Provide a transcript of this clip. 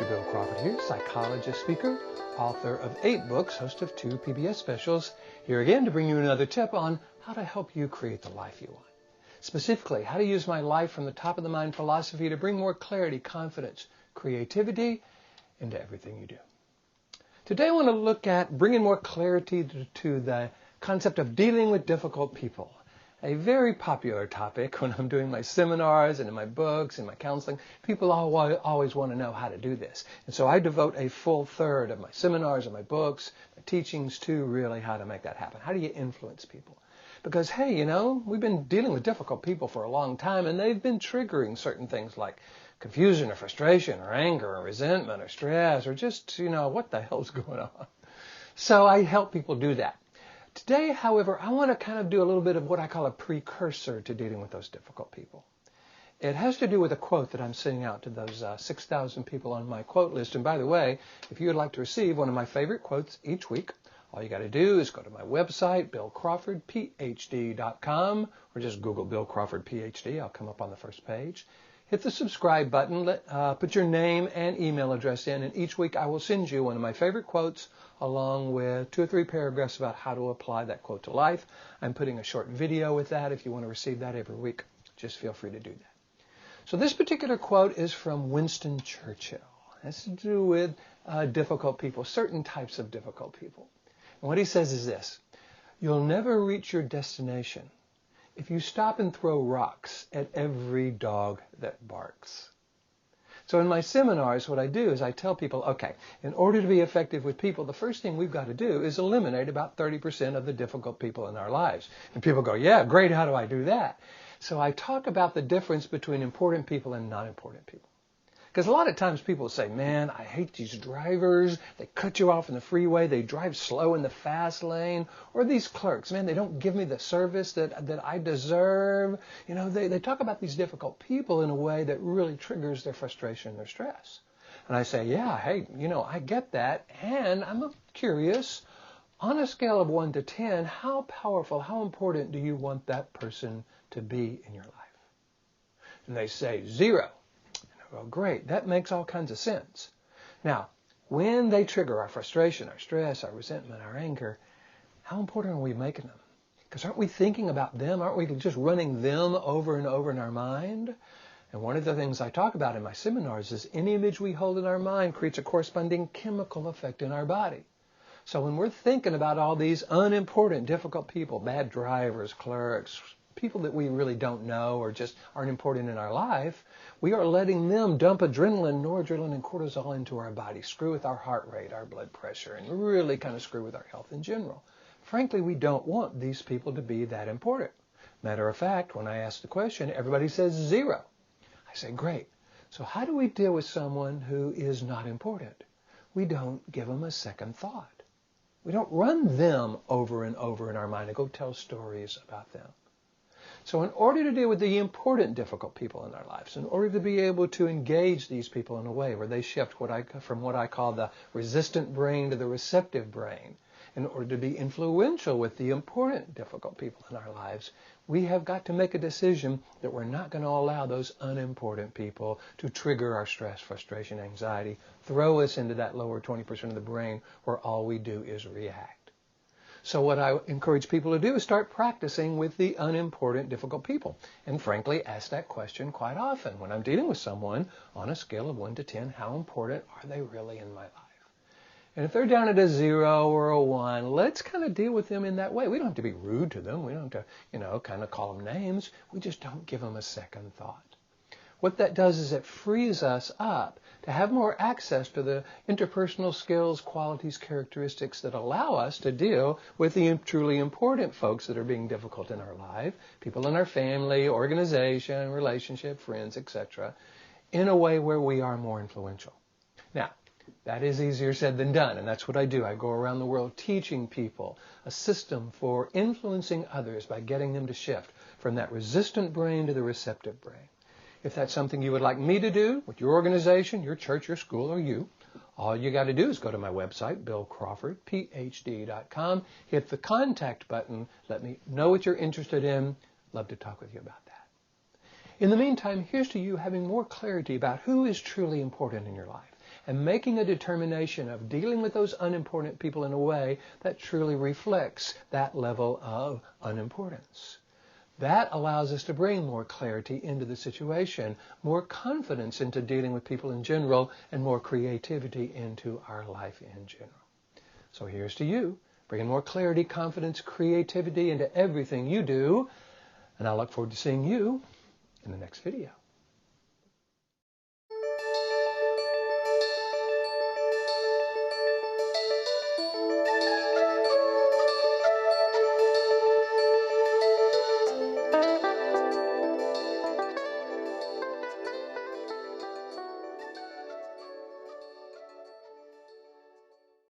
Dr. Bill Crawford here, psychologist, speaker, author of 8 books, host of 2 PBS specials, here again to bring you another tip on how to help you create the life you want. Specifically, how to use my life from the top of the mind philosophy to bring more clarity, confidence, creativity into everything you do. Today I want to look at bringing more clarity to the concept of dealing with difficult people. A very popular topic when I'm doing my seminars and in my books and my counseling. People always want to know how to do this. And so I devote a full third of my seminars and my books, my teachings to really how to make that happen. How do you influence people? Because, hey, you know, we've been dealing with difficult people for a long time and they've been triggering certain things like confusion or frustration or anger or resentment or stress or just, you know, what the hell's going on? So I help people do that. Today, however, I want to kind of do a little bit of what I call a precursor to dealing with those difficult people. It has to do with a quote that I'm sending out to those 6,000 people on my quote list. And by the way, if you would like to receive one of my favorite quotes each week, all you got to do is go to my website, billcrawfordphd.com, or just Google Bill Crawford Ph.D. I'll come up on the first page. Hit the subscribe button, put your name and email address in, and each week I will send you one of my favorite quotes along with 2 or 3 paragraphs about how to apply that quote to life. I'm putting a short video with that. If you want to receive that every week, just feel free to do that. So this particular quote is from Winston Churchill. It has to do with difficult people, certain types of difficult people. And what he says is this: you'll never reach your destination if you stop and throw rocks at every dog that barks. So in my seminars, what I do is I tell people, okay, in order to be effective with people, the first thing we've got to do is eliminate about 30% of the difficult people in our lives. And people go, yeah, great, how do I do that? So I talk about the difference between important people and not important people. Because a lot of times people say, man, I hate these drivers. They cut you off in the freeway. They drive slow in the fast lane. Or these clerks, man, they don't give me the service that I deserve. You know, they talk about these difficult people in a way that really triggers their frustration and their stress. And I say, yeah, hey, you know, I get that. And I'm curious, on a scale of 1 to 10, how powerful, how important do you want that person to be in your life? And they say 0. Well, great. That makes all kinds of sense. Now, when they trigger our frustration, our stress, our resentment, our anger, how important are we making them? Because aren't we thinking about them? Aren't we just running them over and over in our mind? And one of the things I talk about in my seminars is any image we hold in our mind creates a corresponding chemical effect in our body. So when we're thinking about all these unimportant, difficult people, bad drivers, clerks, people that we really don't know or just aren't important in our life, we are letting them dump adrenaline, noradrenaline, and cortisol into our body, screw with our heart rate, our blood pressure, and really kind of screw with our health in general. Frankly, we don't want these people to be that important. Matter of fact, when I ask the question, everybody says 0. I say, great. So how do we deal with someone who is not important? We don't give them a second thought. We don't run them over and over in our mind and go tell stories about them. So in order to deal with the important, difficult people in our lives, in order to be able to engage these people in a way where they shift from what I call the resistant brain to the receptive brain, in order to be influential with the important, difficult people in our lives, we have got to make a decision that we're not going to allow those unimportant people to trigger our stress, frustration, anxiety, throw us into that lower 20% of the brain where all we do is react. So what I encourage people to do is start practicing with the unimportant, difficult people. And frankly, ask that question quite often. When I'm dealing with someone, on a scale of 1 to 10, how important are they really in my life? And if they're down at a 0 or a 1, let's kind of deal with them in that way. We don't have to be rude to them. We don't have to, you know, kind of call them names. We just don't give them a second thought. What that does is it frees us up to have more access to the interpersonal skills, qualities, characteristics that allow us to deal with the truly important folks that are being difficult in our life, people in our family, organization, relationship, friends, etc., in a way where we are more influential. Now, that is easier said than done, and that's what I do. I go around the world teaching people a system for influencing others by getting them to shift from that resistant brain to the receptive brain. If that's something you would like me to do with your organization, your church, your school, or you, all you got to do is go to my website, billcrawfordphd.com, hit the contact button, let me know what you're interested in. Love to talk with you about that. In the meantime, here's to you having more clarity about who is truly important in your life. and making a determination of dealing with those unimportant people in a way that truly reflects that level of unimportance. That allows us to bring more clarity into the situation, more confidence into dealing with people in general, and more creativity into our life in general. So here's to you, bringing more clarity, confidence, creativity into everything you do. And I look forward to seeing you in the next video.